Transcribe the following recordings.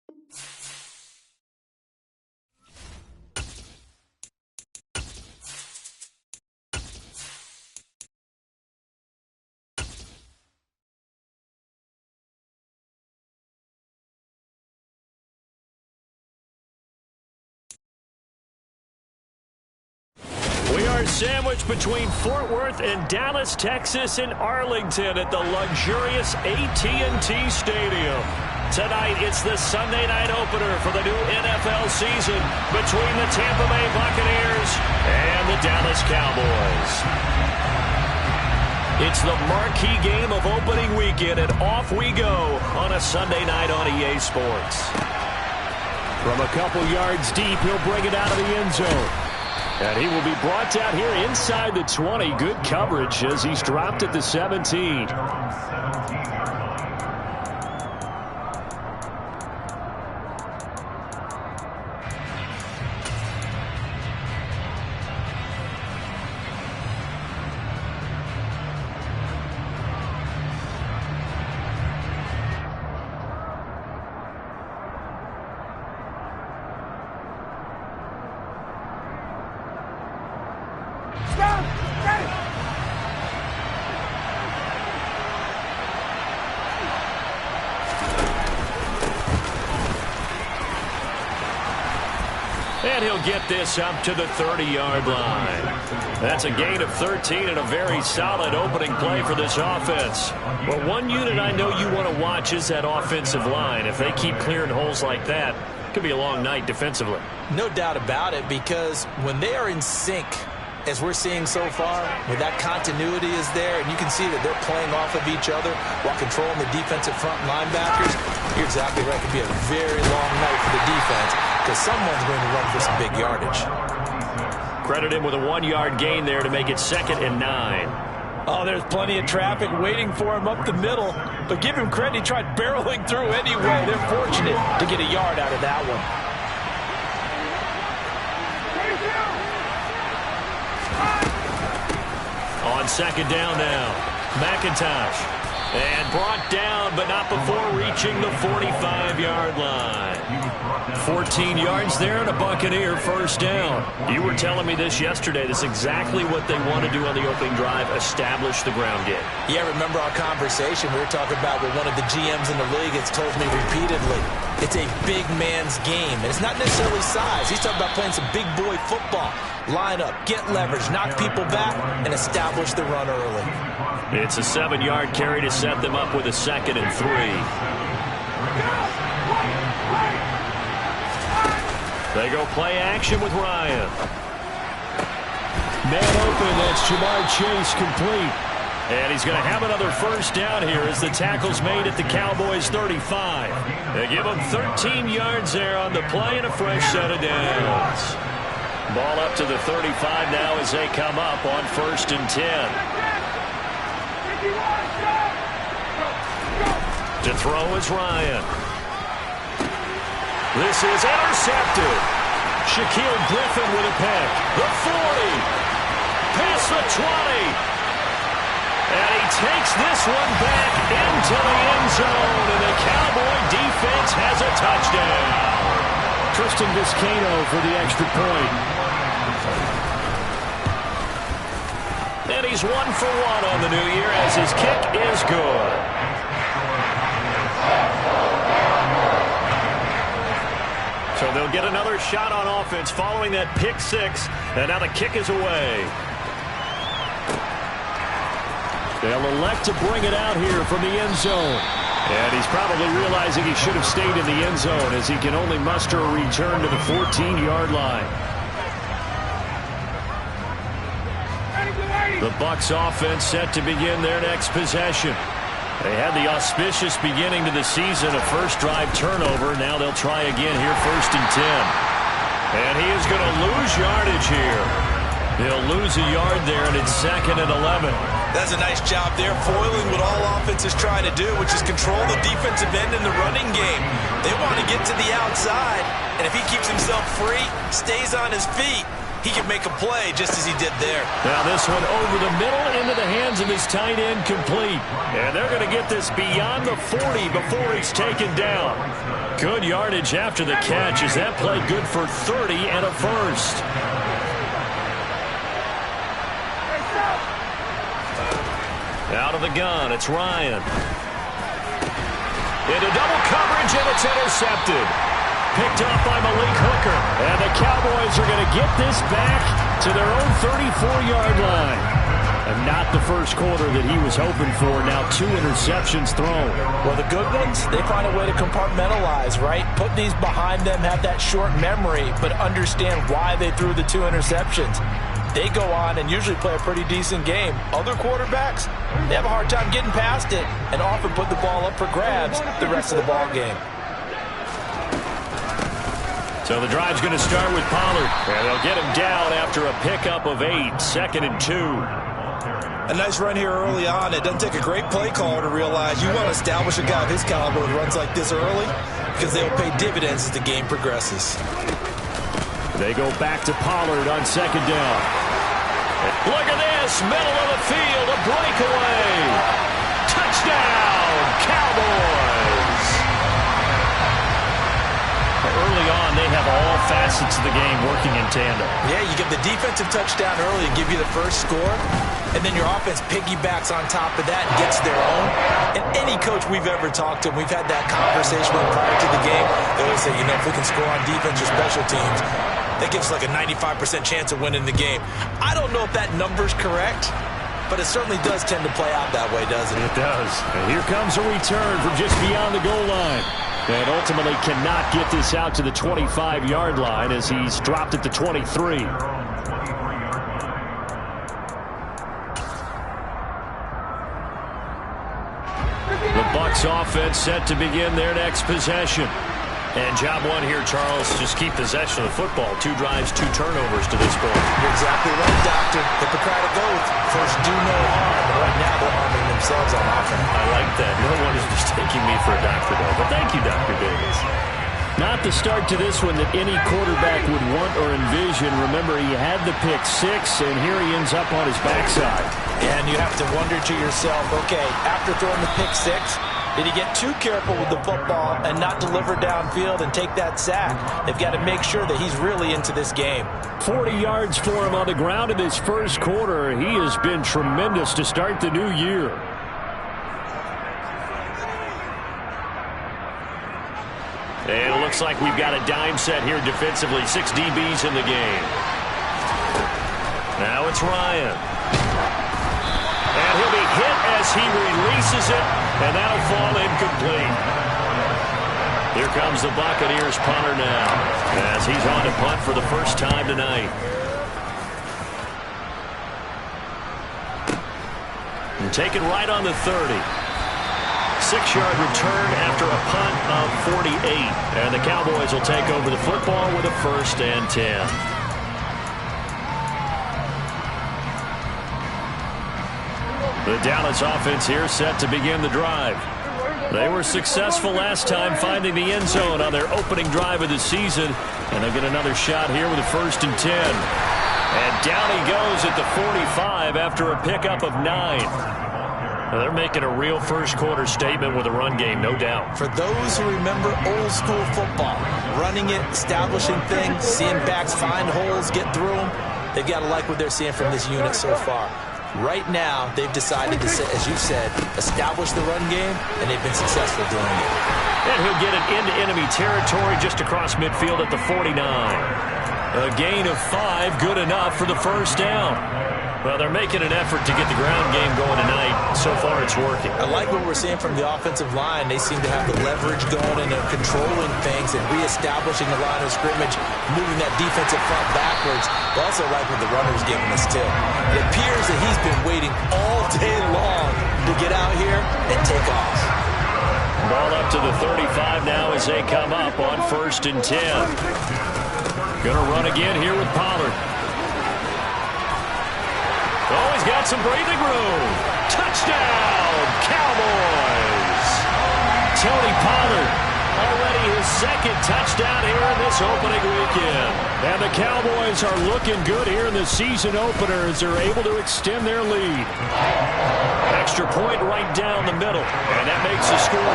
We are sandwiched between Fort Worth and Dallas, Texas, and Arlington at the luxurious AT&T Stadium. Tonight, it's the Sunday night opener for the new NFL season between the Tampa Bay Buccaneers and the Dallas Cowboys. It's the marquee game of opening weekend, and off we go on a Sunday night on EA Sports. From a couple yards deep, he'll bring it out of the end zone. And he will be brought down here inside the 20. Good coverage as he's dropped at the 17. And he'll get this up to the 30-yard line. That's a gain of 13 and a very solid opening play for this offense. Well, one unit I know you want to watch is that offensive line. If they keep clearing holes like that, it could be a long night defensively. No doubt about it, because when they are in sync, as we're seeing so far, where that continuity is there, and you can see that they're playing off of each other while controlling the defensive front linebackers, you're exactly right. It could be a very long night for the defense because someone's going to run for some big yardage. Credit him with a 1-yard gain there to make it 2nd and 9. Oh, there's plenty of traffic waiting for him up the middle. But give him credit, he tried barreling through anyway. They're fortunate to get a yard out of that one. On 2nd down now, McIntosh. And brought down, but not before reaching the 45-yard line. 14 yards there and a Buccaneer first down. You were telling me this yesterday. This is exactly what they want to do on the opening drive, establish the ground game. Yeah, remember our conversation we were talking about with one of the GMs in the league has told me repeatedly. It's a big man's game, and it's not necessarily size. He's talking about playing some big boy football. Line up, get leverage, knock people back, and establish the run early. It's a 7-yard carry to set them up with a 2nd and 3. They go play action with Ryan. Man open, that's Jamar Chase complete. And he's going to have another first down here as the tackle's made at the Cowboys' 35. They give him 13 yards there on the play and a fresh set of downs. Ball up to the 35 now as they come up on 1st and 10. To throw is Ryan. This is intercepted. Shaquille Griffin with a pick. The 40. Past the 20. And he takes this one back into the end zone. And the Cowboy defense has a touchdown. Tristan Vizcaino for the extra point. And he's 1 for 1 on the new year as his kick is good. So they'll get another shot on offense following that pick 6. And now the kick is away. They'll elect to bring it out here from the end zone. And he's probably realizing he should have stayed in the end zone as he can only muster a return to the 14-yard line. The Bucs offense set to begin their next possession. They had the auspicious beginning to the season, a first drive turnover. Now they'll try again here, 1st and 10. And he is going to lose yardage here. He'll lose a yard there, and it's 2nd and 11. That's a nice job there, foiling what all offense is trying to do, which is control the defensive end in the running game. They want to get to the outside, and if he keeps himself free, stays on his feet, he can make a play just as he did there. Now this one over the middle into the hands of his tight end, complete. And they're going to get this beyond the 40 before he's taken down. Good yardage after the catch as that play good for 30 and a first. Out of the gun, it's Ryan. Into double coverage, and it's intercepted. Picked up by Malik Hooker. And the Cowboys are going to get this back to their own 34-yard line. And not the first quarter that he was hoping for. Now 2 interceptions thrown. Well, the good ones, they find a way to compartmentalize, right? Put these behind them, have that short memory, but understand why they threw the 2 interceptions. They go on and usually play a pretty decent game. Other quarterbacks, they have a hard time getting past it and often put the ball up for grabs the rest of the ball game. So the drive's going to start with Pollard. And they'll get him down after a pickup of 8, 2nd and 2. A nice run here early on. It doesn't take a great play caller to realize you want to establish a guy of his caliber with runs like this early because they'll pay dividends as the game progresses. They go back to Pollard on 2nd down. Look at this, middle of the field, a breakaway. Touchdown, Cowboys. Early on, they have all facets of the game working in tandem. Yeah, you give the defensive touchdown early and give you the first score, and then your offense piggybacks on top of that and gets their own. And any coach we've ever talked to, we've had that conversation with prior to the game, they always say, if we can score on defense or special teams, that gives like a 95% chance of winning the game. I don't know if that number's correct, but it certainly does tend to play out that way, doesn't it? It does. And here comes a return from just beyond the goal line. And ultimately cannot get this out to the 25-yard line as he's dropped at the 23. The Bucs offense set to begin their next possession. And job one here, Charles, just keep possession of the football. 2 drives, 2 turnovers to this point. You're exactly right, Doctor. Hippocratic oath. First, do no harm. And right now, they're harming themselves on offense. I like that. No one is mistaking me for a doctor, though. But thank you, Dr. Davis. Not the start to this one that any quarterback would want or envision. Remember, he had the pick 6, and here he ends up on his backside. And you have to wonder to yourself, okay, after throwing the pick 6, did he get too careful with the football and not deliver downfield and take that sack? They've got to make sure that he's really into this game. 40 yards for him on the ground in his first quarter. He has been tremendous to start the new year. And it looks like we've got a dime set here defensively. 6 DBs in the game. Now it's Ryan. And he'll be hit as he releases it, and that'll fall incomplete. Here comes the Buccaneers punter now, as he's on to punt for the first time tonight. And taken right on the 30. 6-yard return after a punt of 48. And the Cowboys will take over the football with a 1st and 10. The Dallas offense here set to begin the drive. They were successful last time finding the end zone on their opening drive of the season. And they'll get another shot here with a 1st and 10. And down he goes at the 45 after a pickup of 9. Now they're making a real first-quarter statement with a run game, no doubt. For those who remember old-school football, running it, establishing things, seeing backs find holes, get through them, they've got to like what they're seeing from this unit so far. Right now, they've decided to, as you said, establish the run game, and they've been successful doing it. And he'll get it into enemy territory just across midfield at the 49. A gain of 5, good enough for the 1st down. Well, they're making an effort to get the ground game going tonight. So far, it's working. I like what we're seeing from the offensive line. They seem to have the leverage going, and they're controlling things and reestablishing the line of scrimmage, moving that defensive front backwards. I also like what the runner's giving us, too. It appears that he's been waiting all day long to get out here and take off. Ball up to the 35 now as they come up on 1st and 10. Gonna run again here with Pollard. Oh, he's got some breathing room. Touchdown, Cowboys. Tony Pollard already his second touchdown here in this opening weekend. And the Cowboys are looking good here in the season opener as they're able to extend their lead. Extra point right down the middle. And that makes the score 21-0.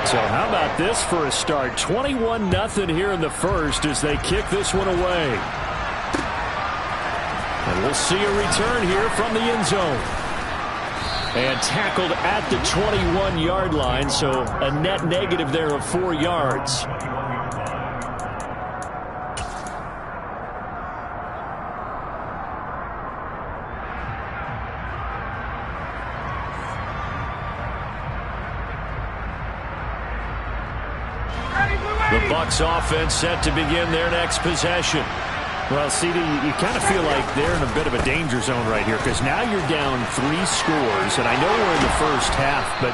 So how about this for a start? 21-0 here in the first as they kick this one away. And we'll see a return here from the end zone. And tackled at the 21-yard line, so a net negative there of 4 yards. The Bucs offense set to begin their next possession. Well, CD, you kind of feel like they're in a bit of a danger zone right here because now you're down 3 scores, and I know we're in the first half, but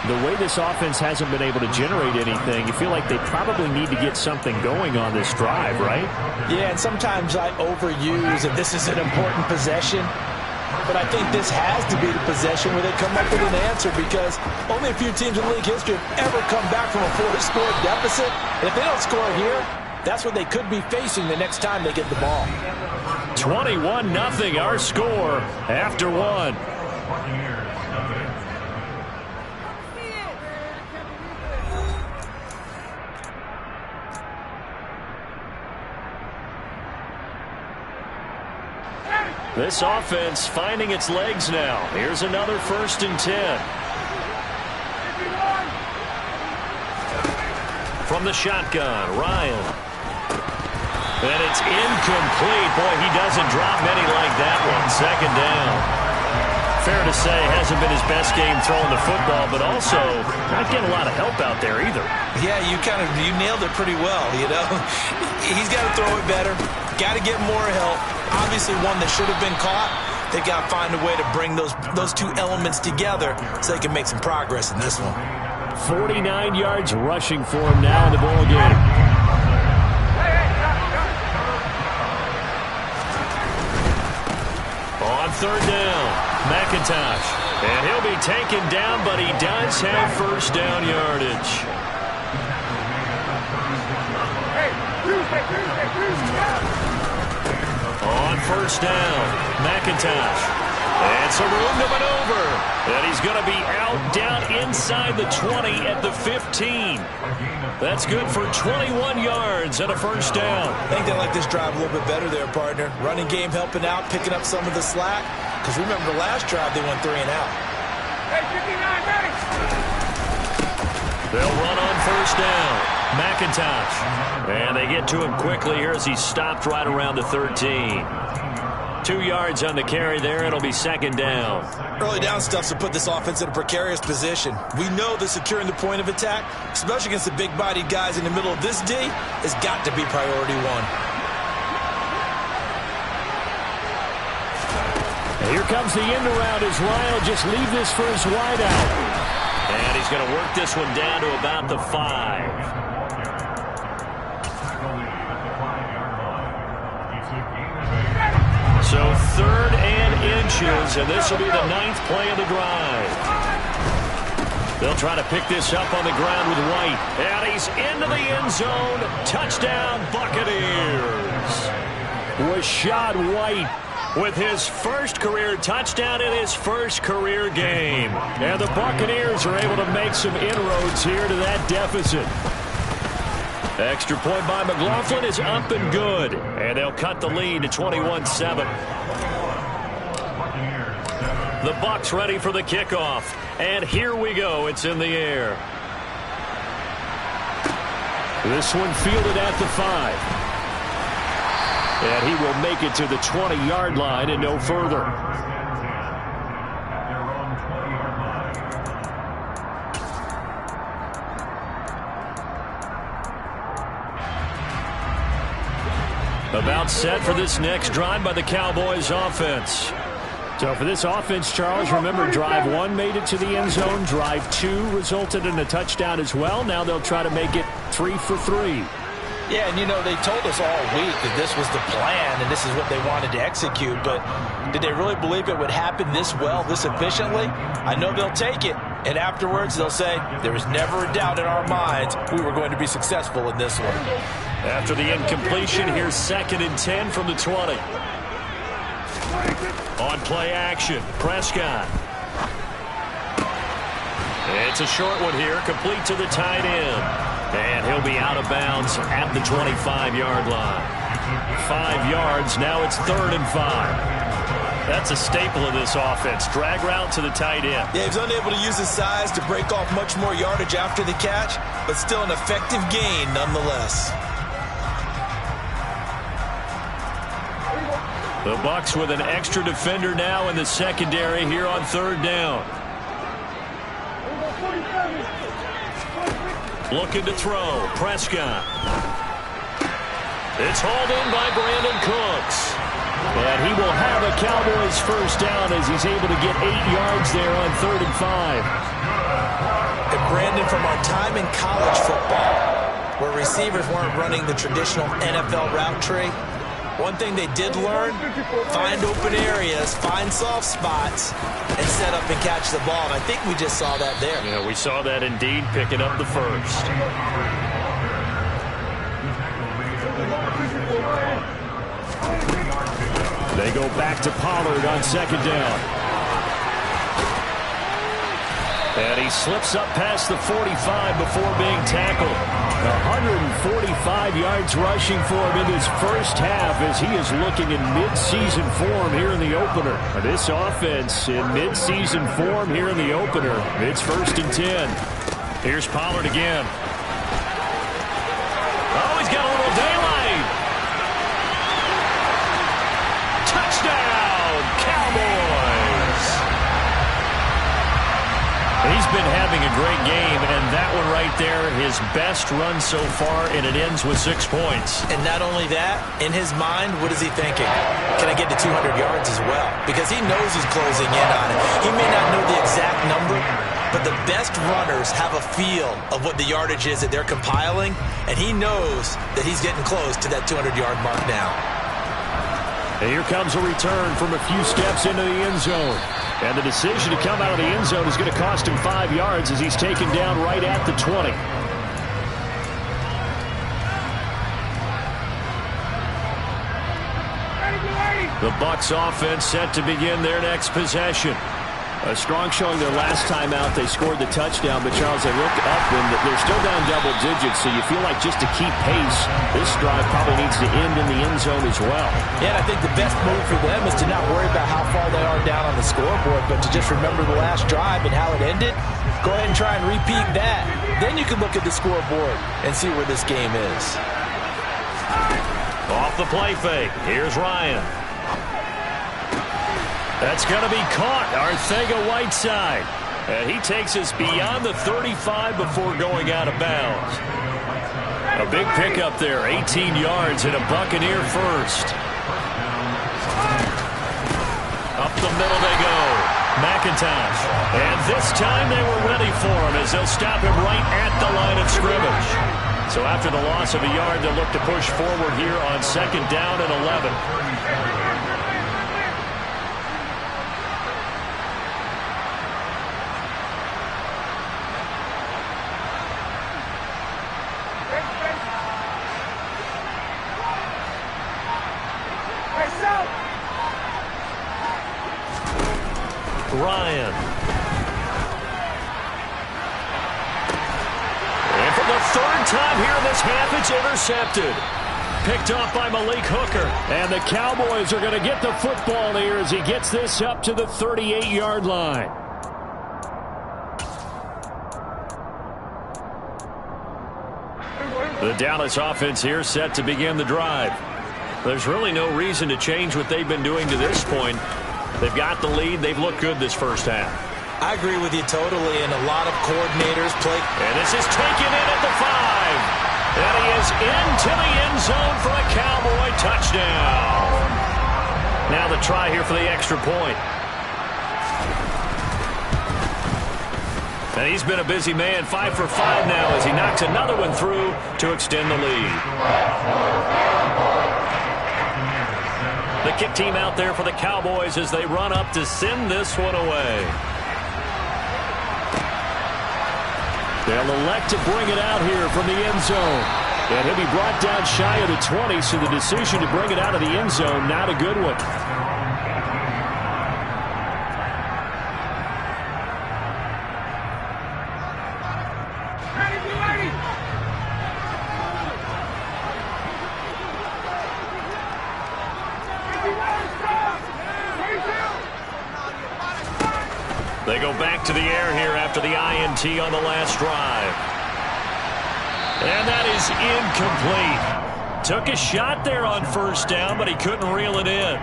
the way this offense hasn't been able to generate anything, you feel like they probably need to get something going on this drive, right? Yeah, and sometimes I overuse if this is an important possession, but I think this has to be the possession where they come up with an answer because only a few teams in league history have ever come back from a 4-score deficit, and if they don't score here, that's what they could be facing the next time they get the ball. 21-0 our score after one. This offense finding its legs now. Here's another 1st and 10. From the shotgun, Ryan. And it's incomplete. Boy, he doesn't drop many like that one. 2nd down. Fair to say, hasn't been his best game throwing the football, but also not getting a lot of help out there either. Yeah, you nailed it pretty well, you know. He's got to throw it better. Got to get more help. Obviously one that should have been caught. They got to find a way to bring those two elements together so they can make some progress in this one. 49 yards rushing for him now in the ball game. On 3rd down, McIntosh. And he'll be taken down, but he does have 1st down yardage. On 1st down, McIntosh. And some room to maneuver. And he's going to be out down inside the 20 at the 15. That's good for 21 yards and a 1st down. I think they like this drive a little bit better there, partner. Running game helping out, picking up some of the slack. Because remember the last drive they went 3 and out. They'll run on 1st down. McIntosh. And they get to him quickly here as he stopped right around the 13. 2 yards on the carry there. It'll be 2nd down. Early down stuff's to put this offense in a precarious position. We know that securing the point of attack, especially against the big-bodied guys in the middle of this D, has got to be priority 1. And here comes the end around as Ryan will just leave this for his wideout. And he's going to work this one down to about the 5. So 3rd and inches, and this will be the 9th play of the drive. They'll try to pick this up on the ground with White. And he's into the end zone. Touchdown, Buccaneers. Rashad White with his 1st career touchdown in his 1st career game. And the Buccaneers are able to make some inroads here to that deficit. Extra point by McLaughlin is up and good. And they'll cut the lead to 21-7. The Bucs ready for the kickoff. And here we go. It's in the air. This one fielded at the 5. And he will make it to the 20-yard line and no further. About set for this next drive by the Cowboys offense. So for this offense, Charles, remember drive 1 made it to the end zone. Drive 2 resulted in a touchdown as well. Now they'll try to make it 3 for 3. Yeah, and you know, they told us all week that this was the plan and this is what they wanted to execute, but did they really believe it would happen this well, this efficiently? I know they'll take it, and afterwards they'll say, there was never a doubt in our minds we were going to be successful in this one. After the incompletion, here's 2nd and 10 from the 20. On play action, Prescott. It's a short one here, complete to the tight end. And he'll be out of bounds at the 25-yard line. 5 yards, now it's 3rd and 5. That's a staple of this offense. Drag route to the tight end. Yeah, he's unable to use his size to break off much more yardage after the catch, but still an effective gain nonetheless. The Bucs with an extra defender now in the secondary here on 3rd down. Looking to throw. Prescott. It's hauled in by Brandon Cooks. And he will have a Cowboys first down as he's able to get 8 yards there on 3rd and 5. And Brandon, from our time in college football, where receivers weren't running the traditional NFL route tree, one thing they did learn, find open areas, find soft spots, and set up and catch the ball. And I think we just saw that there. Yeah, we saw that indeed, picking up the first. They go back to Pollard on 2nd down. And he slips up past the 45 before being tackled. 145 yards rushing for him in his first half as he is looking in mid-season form here in the opener. This offense in mid-season form here in the opener. It's 1st and 10. Here's Pollard again. Oh, he's got a little daylight. Touchdown, Cowboys. He's been having a great game, and that one right there, his best run so far, and it ends with 6 points. And not only that, in his mind, what is he thinking? Can I get to 200 yards as well? Because he knows he's closing in on it. He may not know the exact number, but the best runners have a feel of what the yardage is that they're compiling, and he knows that he's getting close to that 200-yard mark now. And here comes a return from a few steps into the end zone. And the decision to come out of the end zone is going to cost him 5 yards as he's taken down right at the 20. The Bucs offense set to begin their next possession. A strong showing their last time out. They scored the touchdown, but Charles, they look up and they're still down double digits, so you feel like just to keep pace, this drive probably needs to end in the end zone as well. Yeah, and I think the best move for them is to not worry about how far they are down on the scoreboard, but to just remember the last drive and how it ended. Go ahead and try and repeat that. Then you can look at the scoreboard and see where this game is. Off the play fake. Here's Ryan. That's going to be caught. Arcega-Whiteside. And he takes us beyond the 35 before going out of bounds. A big pickup there. 18 yards and a Buccaneer first. Up the middle they go. McIntosh. And this time they were ready for him as they'll stop him right at the line of scrimmage. So after the loss of a yard, they'll look to push forward here on 2nd down and 11. Ryan. And for the 3rd time here in this half, it's intercepted. Picked off by Malik Hooker. And the Cowboys are going to get the football here as he gets this up to the 38-yard line. The Dallas offense here set to begin the drive. There's really no reason to change what they've been doing to this point. They've got the lead. They've looked good this first half. I agree with you totally, and a lot of coordinators play. And this is taken in at the 5. And he is into the end zone for a Cowboy touchdown. Now the try here for the extra point. And he's been a busy man, 5 for 5 now as he knocks another one through to extend the lead. The kick team out there for the Cowboys as they run up to send this one away. They'll elect to bring it out here from the end zone. And he'll be brought down shy of the 20, so the decision to bring it out of the end zone, not a good one. They go back to the air here after the INT on the last drive. And that is incomplete. Took a shot there on first down, but he couldn't reel it in.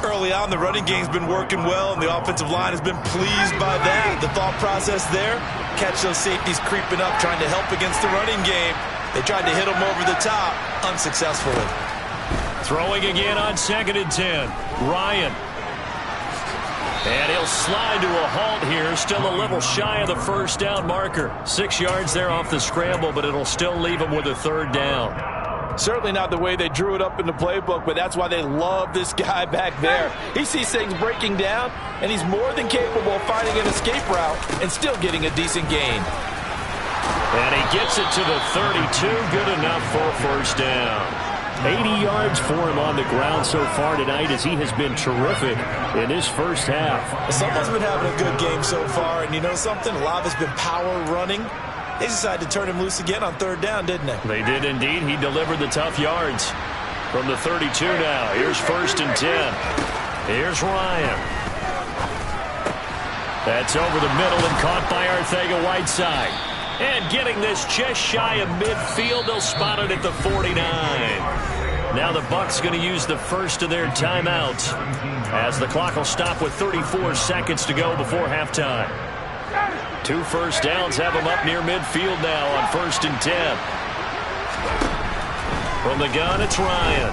Early on, the running game's been working well, and the offensive line has been pleased by that. The thought process there, catch those safeties creeping up, trying to help against the running game. They tried to hit them over the top, unsuccessfully. Throwing again on 2nd and 10. Ryan. And he'll slide to a halt here, still a little shy of the first down marker. 6 yards there off the scramble, but it'll still leave him with a 3rd down. Certainly not the way they drew it up in the playbook, but that's why they love this guy back there. He sees things breaking down, and he's more than capable of finding an escape route and still getting a decent gain. And he gets it to the 32, good enough for a 1st down. 80 yards for him on the ground so far tonight as he has been terrific in his first half. Someone's been having a good game so far, and you know something? A lot of it's been power running. They decided to turn him loose again on 3rd down, didn't they? They did indeed. He delivered the tough yards from the 32 now. Here's 1st and 10. Here's Ryan. That's over the middle and caught by Arcega-Whiteside. And getting this just shy of midfield, they'll spot it at the 49. Now the Bucs going to use the first of their timeouts as the clock will stop with 34 seconds to go before halftime. 2 first downs have them up near midfield now on 1st and 10. From the gun, it's Ryan.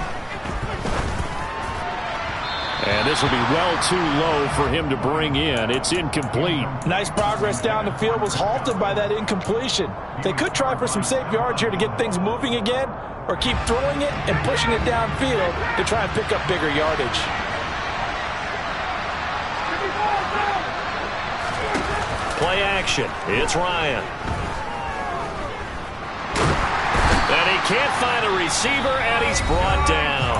And this will be well too low for him to bring in. It's incomplete. Nice progress down the field was halted by that incompletion. They could try for some safe yards here to get things moving again, or keep throwing it and pushing it downfield to try and pick up bigger yardage. Play action. It's Ryan. And he can't find a receiver, and he's brought down.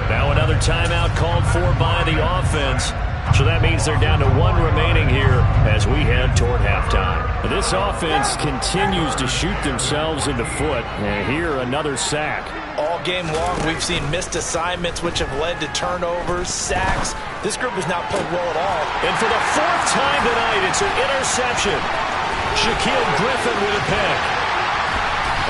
Now another timeout called for by the offense. So that means they're down to 1 remaining here as we head toward halftime. This offense continues to shoot themselves in the foot. And here another sack. All game long, we've seen missed assignments which have led to turnovers, sacks. This group has not played well at all. And for the 4th time tonight, it's an interception. Shaquille Griffin with a pick.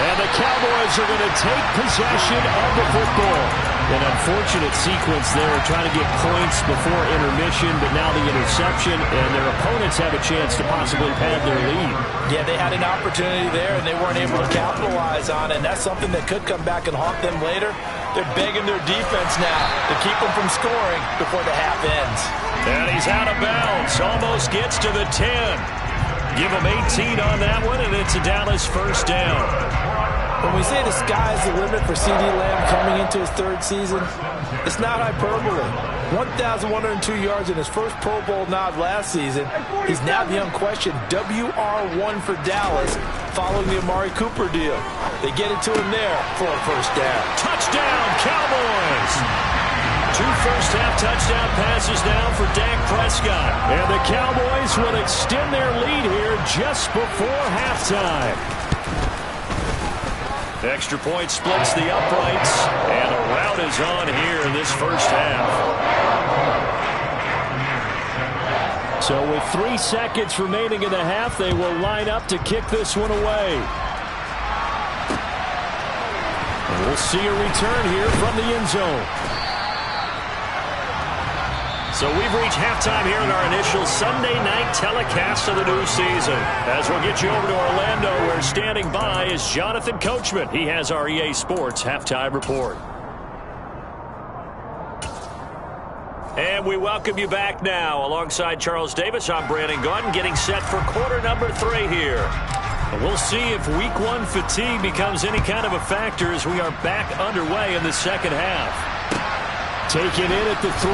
And the Cowboys are going to take possession of the football. An unfortunate sequence there, trying to get points before intermission, but now the interception, and their opponents have a chance to possibly pad their lead. Yeah, they had an opportunity there, and they weren't able to capitalize on it, and that's something that could come back and haunt them later. They're begging their defense now to keep them from scoring before the half ends. And he's out of bounds, almost gets to the 10. Give him 18 on that one, and it's a Dallas 1st down. When we say the sky's the limit for C.D. Lamb coming into his 3rd season, it's not hyperbole. 1,102 yards in his first Pro Bowl nod last season. He's now the unquestioned WR1 for Dallas following the Amari Cooper deal. They get it to him there for a 1st down. Touchdown, Cowboys! 2 first-half touchdown passes now for Dak Prescott. And the Cowboys will extend their lead here just before halftime. Extra point splits the uprights, and a rout is on here in this first half. So with 3 seconds remaining in the half, they will line up to kick this one away. And we'll see a return here from the end zone. So we've reached halftime here in our initial Sunday night telecast of the new season. As we'll get you over to Orlando, where standing by is Jonathan Coachman. He has our EA Sports halftime report. And we welcome you back now. Alongside Charles Davis, I'm Brandon Gaudin, getting set for quarter number 3 here. And we'll see if week 1 fatigue becomes any kind of a factor as we are back underway in the second half. Taken in at the 3.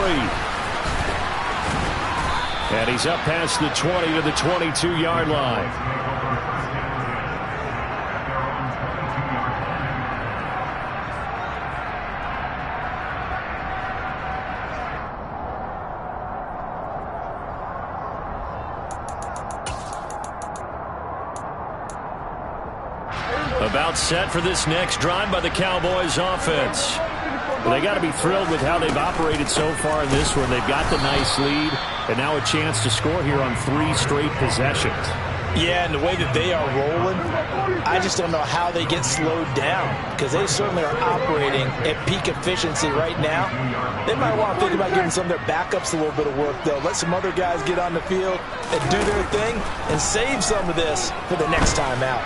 And he's up past the 20 to the 22-yard line. About set for this next drive by the Cowboys offense. Well, they got to be thrilled with how they've operated so far in this one. They've got the nice lead, and now a chance to score here on 3 straight possessions. Yeah, and the way that they are rolling, I just don't know how they get slowed down, because they certainly are operating at peak efficiency right now. They might want to think about giving some of their backups a little bit of work, though. Let some other guys get on the field and do their thing and save some of this for the next time out.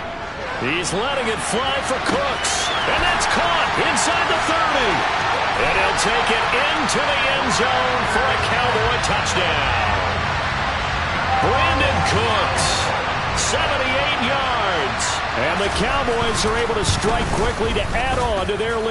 He's letting it fly for Cooks. And that's caught inside the 30. And he'll take it into the end zone for a Cowboy touchdown. Brandon Cooks, 78 yards. And the Cowboys are able to strike quickly to add on to their lead.